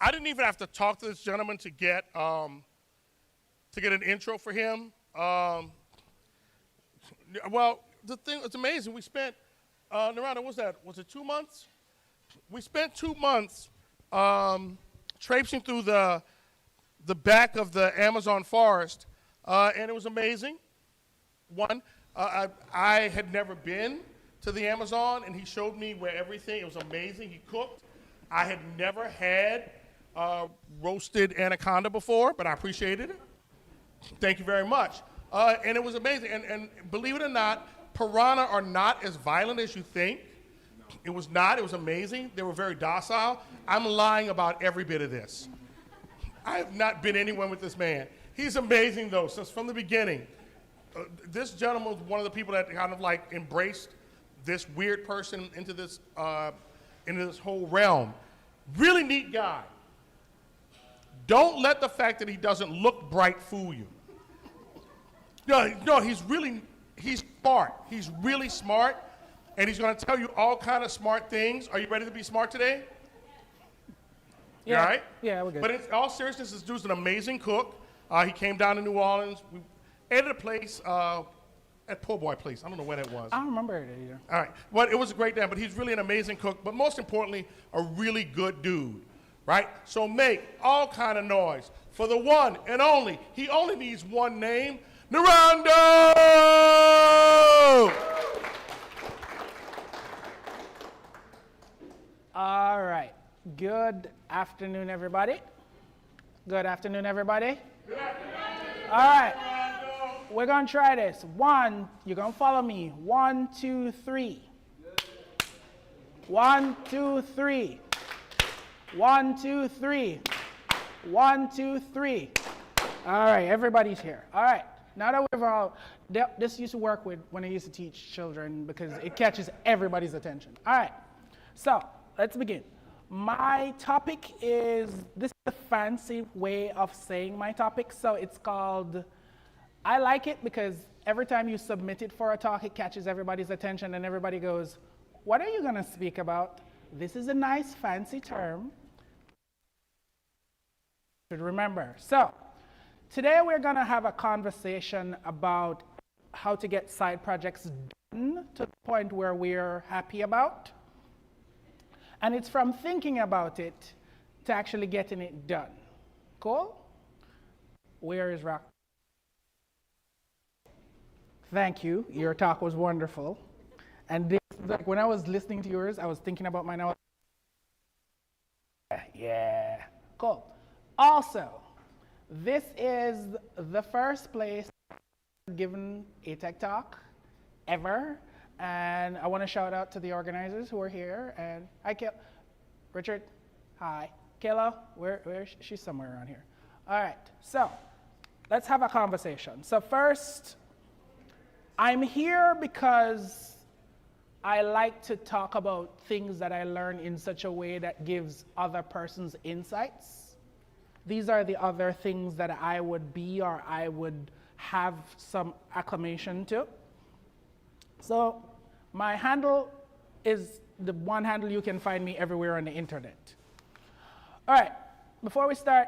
I didn't even have to talk to this gentleman to get an intro for him. Well, the thing, it's amazing. We spent, Nerando, what was that? Was it 2 months? We spent 2 months traipsing through the back of the Amazon forest, and it was amazing. One, I had never been to the Amazon, and he showed me where everything, it was amazing. He cooked. I had never had roasted anaconda before, but I appreciated it. Thank you very much. And it was amazing. And believe it or not, piranha are not as violent as you think. It was not. It was amazing. They were very docile. I'm lying about every bit of this. I have not been anywhere with this man. He's amazing, though, since from the beginning. This gentleman was one of the people that kind of like embraced this weird person into this whole realm. Really neat guy. Don't let the fact that he doesn't look bright fool you. No, he's smart. He's really smart, and he's going to tell you all kind of smart things. Are you ready to be smart today? Yeah. You all right? Yeah, we're good. But in all seriousness, this dude's an amazing cook. He came down to New Orleans. We ate at a place, at Po' Boy Place. I don't know where that was. I don't remember it either. All right. Well, it was a great day, but he's really an amazing cook, but most importantly, a really good dude, right? So make all kind of noise for the one and only. He only needs one name. Nerando! All right. Good afternoon, everybody. Good afternoon, everybody. Good afternoon. All right. We're going to try this. One, you're going to follow me. 1, 2, 3. 1, 2, 3. 1, 2, 3. 1, 2, 3. All right, everybody's here. All right. Now that we've all, this used to work with when I used to teach children because it catches everybody's attention. All right, so let's begin. My topic is, this is a fancy way of saying my topic, so it's called, I like it because every time you submit it for a talk, it catches everybody's attention and everybody goes, what are you gonna speak about? This is a nice fancy term. Should remember. So, today we're going to have a conversation about how to get side projects done to the point where we're happy about. And it's from thinking about it to actually getting it done. Cool? Where is Rock? Thank you. Your talk was wonderful. And this, like when I was listening to yours, I was thinking about mine. I was, yeah, cool. Also, this is the first place I've given a tech talk ever, and I want to shout out to the organizers who are here. And hi, Richard. Hi, Kayla. She's somewhere around here. All right, so let's have a conversation. So first, I'm here because I like to talk about things that I learn in such a way that gives other persons insights. These are the other things that I would be or I would have some acclamation to. So my handle is the one handle you can find me everywhere on the internet. All right, before we start,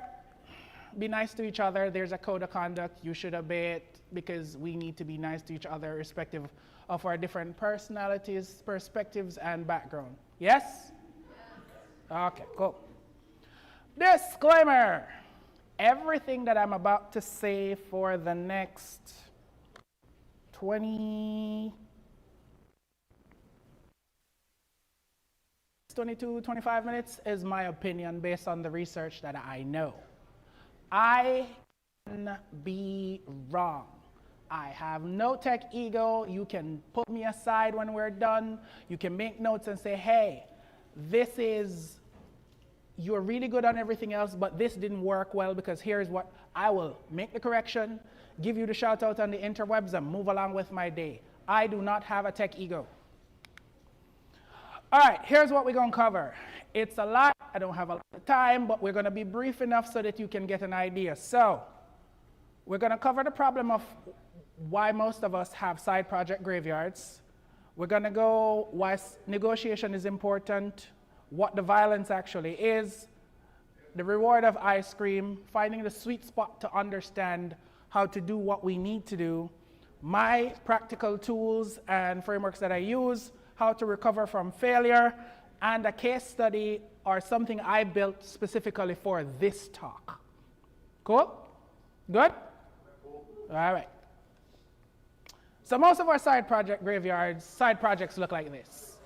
be nice to each other. There's a code of conduct. You should obey it because we need to be nice to each other irrespective of our different personalities, perspectives, and background. Yes? Okay, cool. Disclaimer. Everything that I'm about to say for the next 22, 25 minutes is my opinion based on the research that I know. I can be wrong. I have no tech ego. You can put me aside when we're done. You can make notes and say, hey, you're really good on everything else, but this didn't work well because here's what I will make the correction, give you the shout out on the interwebs and move along with my day. I do not have a tech ego. All right, here's what we're gonna cover. It's a lot, I don't have a lot of time, but we're gonna be brief enough so that you can get an idea. So, we're gonna cover the problem of why most of us have side project graveyards. We're gonna go why negotiation is important, what the violence actually is, the reward of ice cream, finding the sweet spot to understand how to do what we need to do, my practical tools and frameworks that I use, how to recover from failure, and a case study or something I built specifically for this talk. Cool? Good? All right. So most of our side project graveyards, side projects look like this.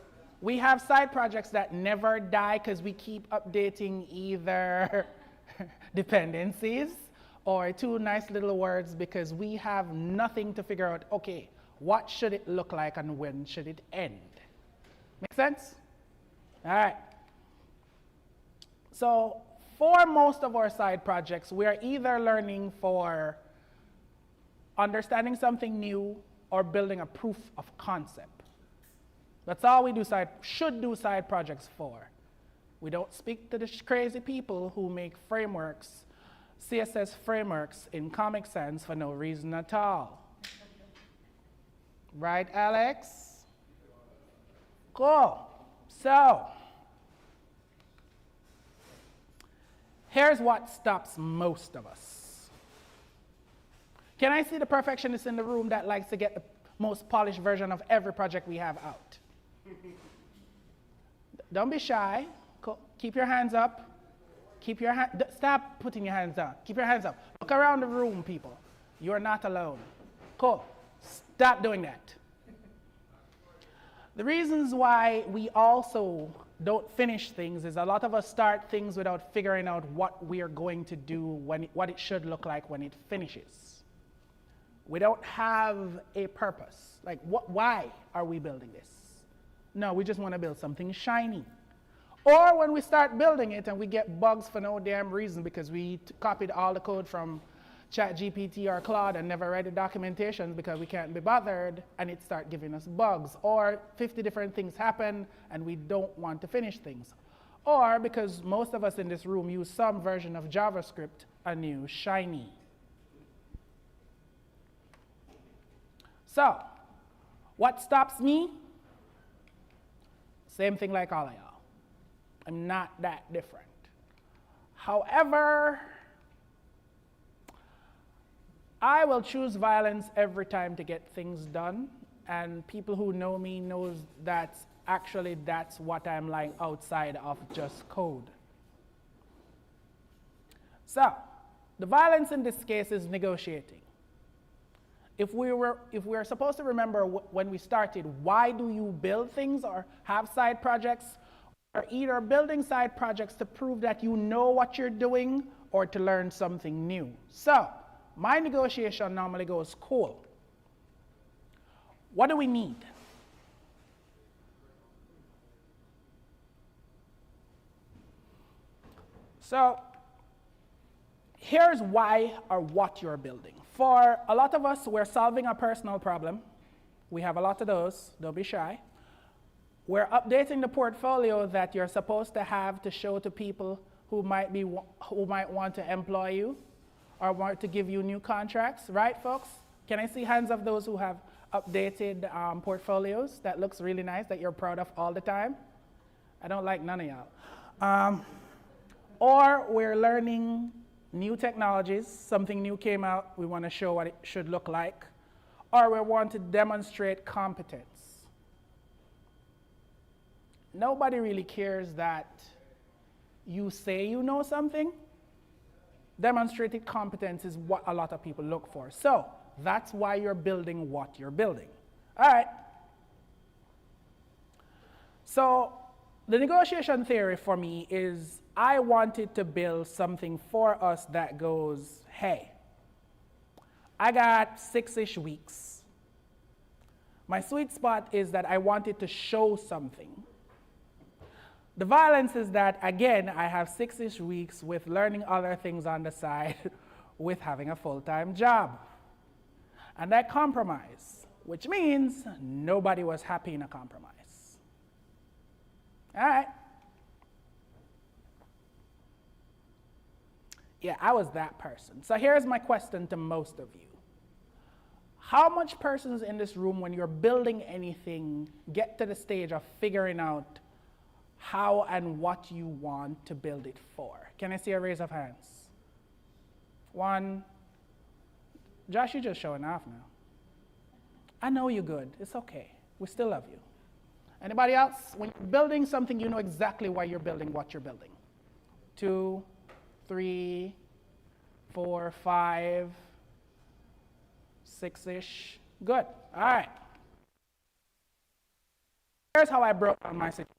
We have side projects that never die because we keep updating either dependencies or two nice little words because we have nothing to figure out, okay, what should it look like and when should it end? Make sense? All right. So for most of our side projects, we are either learning for understanding something new or building a proof of concept. That's all we should do side projects for. We don't speak to the crazy people who make frameworks, CSS frameworks in Comic Sans for no reason at all. Right, Alex? Cool. So, here's what stops most of us. Can I see the perfectionist in the room that likes to get the most polished version of every project we have out? Don't be shy. Keep your hands up. Stop putting your hands down. Keep your hands up. Look around the room, people. You're not alone. Cool. Stop doing that. The reasons why we also don't finish things is a lot of us start things without figuring out what we are going to do, what it should look like when it finishes. We don't have a purpose. Like, why are we building this? No, we just want to build something shiny. Or when we start building it and we get bugs for no damn reason because we copied all the code from ChatGPT or Claude and never read the documentation because we can't be bothered, and it starts giving us bugs. Or 50 different things happen and we don't want to finish things. Or because most of us in this room use some version of JavaScript, a new shiny. So, what stops me? Same thing like all of y'all. I'm not that different. However, I will choose violence every time to get things done, and people who know me knows that actually that's what I'm like outside of just code. So, the violence in this case is negotiating. If we are supposed to remember when we started, why do you build things or have side projects? Or either building side projects to prove that you know what you're doing or to learn something new. So, my negotiation normally goes, cool. What do we need? So, here's why or what you're building. For a lot of us, we're solving a personal problem. We have a lot of those, don't be shy. We're updating the portfolio that you're supposed to have to show to people who might want to employ you or want to give you new contracts, right, folks? Can I see hands of those who have updated portfolios that looks really nice, that you're proud of all the time? I don't like none of y'all. Or we're learning new technologies, something new came out, we want to show what it should look like. Or we want to demonstrate competence. Nobody really cares that you say you know something. Demonstrated competence is what a lot of people look for. So that's why you're building what you're building. All right. So the negotiation theory for me is I wanted to build something for us that goes, hey, I got 6-ish weeks. My sweet spot is that I wanted to show something. The violence is that, again, I have 6-ish weeks with learning other things on the side with having a full-time job. And I compromise, which means nobody was happy in a compromise. All right. Yeah, I was that person. So here's my question to most of you. How much persons in this room, when you're building anything, get to the stage of figuring out how and what you want to build it for. Can I see a raise of hands? One. Josh, you're just showing off now. I know you're good. It's okay. We still love you. Anybody else? When you're building something, you know exactly why you're building what you're building. 2, 3, 4, 5, 6-ish. Good. All right. Here's how I broke down my situation.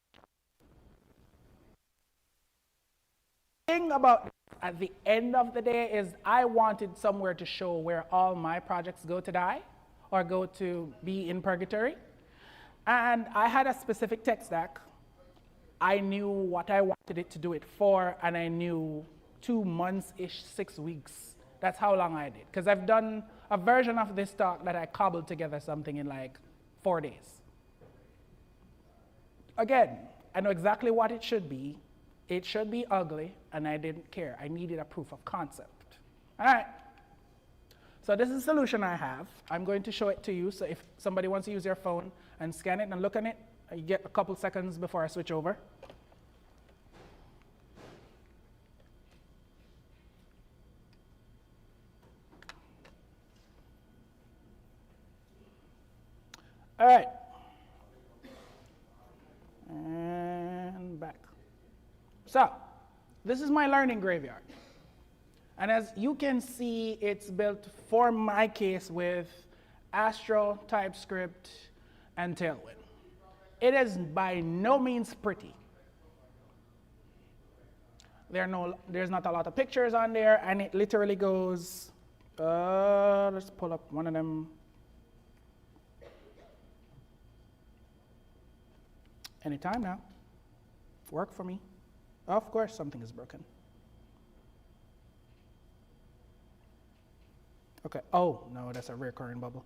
The thing about at the end of the day is I wanted somewhere to show where all my projects go to die or go to be in purgatory. And I had a specific tech stack. I knew what I wanted it to do it for, and I knew 2 months-ish, 6 weeks. That's how long I did. Because I've done a version of this talk that I cobbled together something in like 4 days. Again, I know exactly what it should be. It should be ugly, and I didn't care. I needed a proof of concept. All right. So this is the solution I have. I'm going to show it to you. So if somebody wants to use their phone and scan it and look at it, you get a couple seconds before I switch over. All right. And back. So this is my learning graveyard. And as you can see, it's built for my case with Astro, TypeScript, and Tailwind. It is by no means pretty. There's not a lot of pictures on there, and it literally goes, let's pull up one of them. Anytime now. Work for me. Of course, something is broken. Okay. Oh, no, that's a recurring bubble.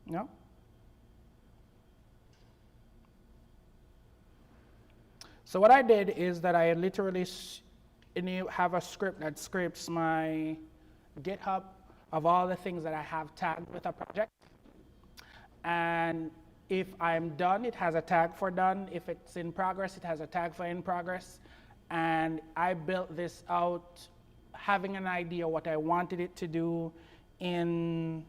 No? So what I did is that I literally have a script that scrapes my GitHub of all the things that I have tagged with a project. And if I'm done, it has a tag for done. If it's in progress, it has a tag for in progress. And I built this out having an idea what I wanted it to do in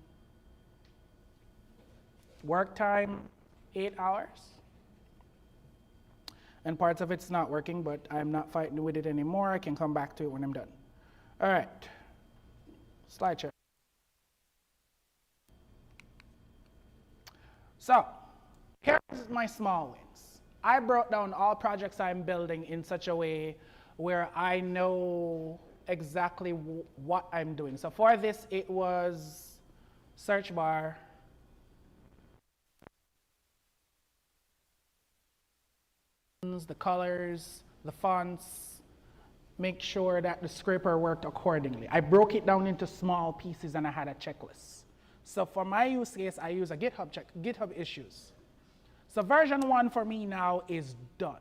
work time, 8 hours. And parts of it's not working, but I'm not fighting with it anymore. I can come back to it when I'm done. All right, slide share. So here's my small wins. I broke down all projects I'm building in such a way where I know exactly what I'm doing. So for this, it was search bar, the colors, the fonts, make sure that the scraper worked accordingly. I broke it down into small pieces and I had a checklist. So for my use case, I use a GitHub issues. So version 1 for me now is done.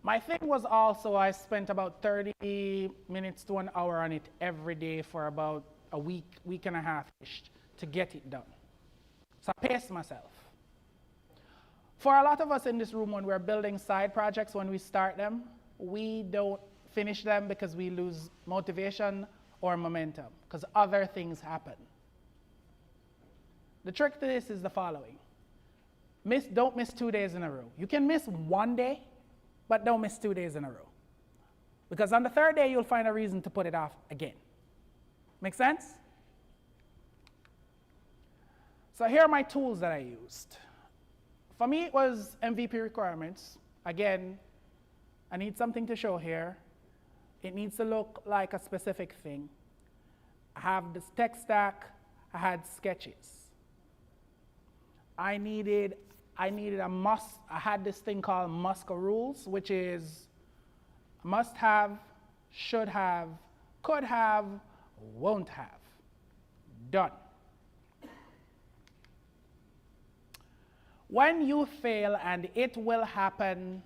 My thing was also I spent about 30 minutes to an hour on it every day for about a week and a half-ish to get it done. So I paced myself. For a lot of us in this room, when we're building side projects, when we start them, we don't finish them because we lose motivation or momentum, because other things happen. The trick to this is the following. Don't miss 2 days in a row. You can miss 1 day, but don't miss 2 days in a row. Because on the 3rd day, you'll find a reason to put it off again. Make sense? So here are my tools that I used. For me, it was MVP requirements. Again, I need something to show here. It needs to look like a specific thing. I have this tech stack. I had sketches. I had this thing called Muska rules, which is must have, should have, could have, won't have. Done. When you fail, and it will happen,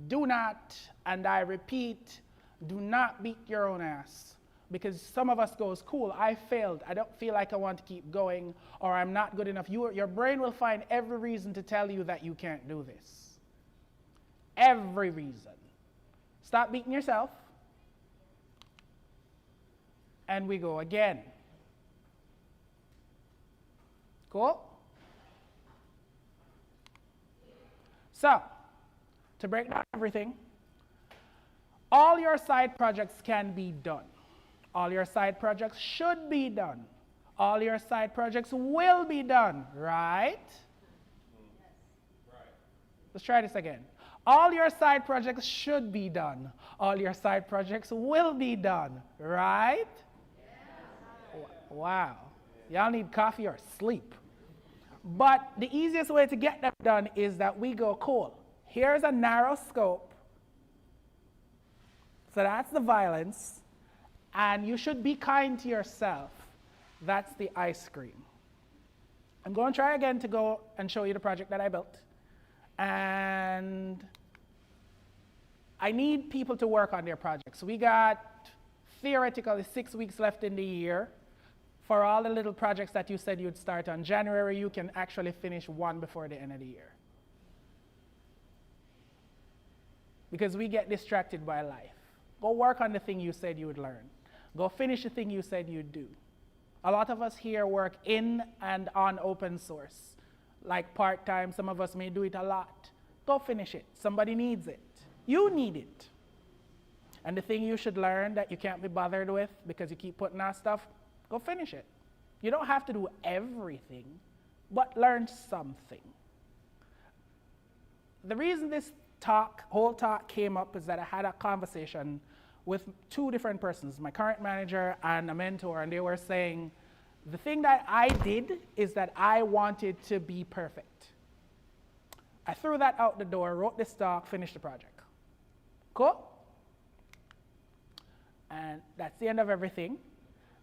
do not, and I repeat, do not beat your own ass. Because some of us goes, cool, I failed. I don't feel like I want to keep going, or I'm not good enough. Your brain will find every reason to tell you that you can't do this. Every reason. Stop beating yourself. And we go again. Cool? So, to break down everything, all your side projects can be done. All your side projects should be done. All your side projects will be done, right? Let's try this again. All your side projects should be done. All your side projects will be done, right? Wow. Y'all need coffee or sleep. But the easiest way to get them done is that we go, cool, here's a narrow scope. So that's the violence. And you should be kind to yourself. That's the ice cream. I'm going to try again to go and show you the project that I built. And I need people to work on their projects. We got theoretically 6 weeks left in the year. For all the little projects that you said you'd start on January, you can actually finish one before the end of the year. Because we get distracted by life. Go work on the thing you said you would learn. Go finish the thing you said you'd do. A lot of us here work in and on open source. Like part-time, some of us may do it a lot. Go finish it. Somebody needs it. You need it. And the thing you should learn that you can't be bothered with because you keep putting out stuff, go finish it. You don't have to do everything, but learn something. The reason this whole talk came up is that I had a conversation with two different persons, my current manager and a mentor, and they were saying, the thing that I did is that I wanted to be perfect. I threw that out the door, wrote this talk, finished the project. Cool? And that's the end of everything.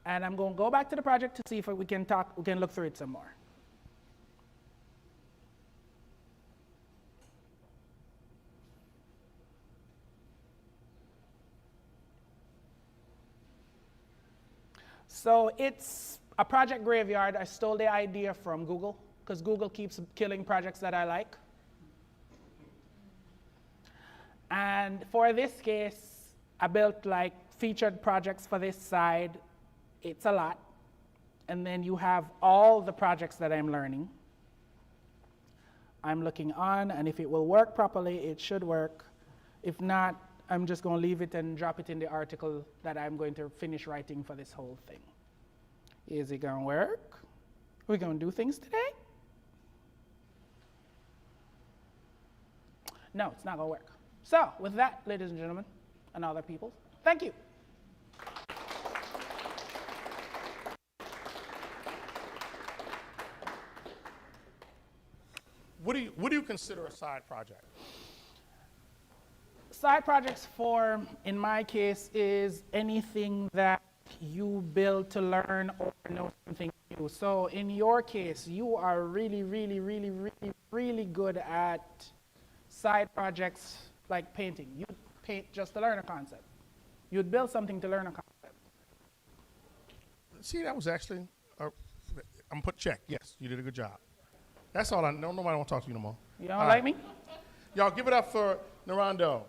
And I'm going to go back to the project to see if we can look through it some more. So it's a project graveyard. I stole the idea from Google, because Google keeps killing projects that I like. And for this case, I built like featured projects for this side. It's a lot. And then you have all the projects that I'm learning. I'm looking on, and if it will work properly, it should work. If not, I'm just going to leave it and drop it in the article that I'm going to finish writing for this whole thing. Is it going to work? We're going to do things today? No, it's not going to work. So, with that, ladies and gentlemen, and other people, thank you. What do you consider a side project? Side projects in my case, is anything that you build to learn or know something new. So in your case, you are really, really, really, really, really good at side projects like painting. You paint just to learn a concept. You'd build something to learn a concept. See, that was actually, I'm going to put check. Yes, you did a good job. That's all I know. Nobody want to talk to you no more. You don't like me? Y'all give it up for Nerando.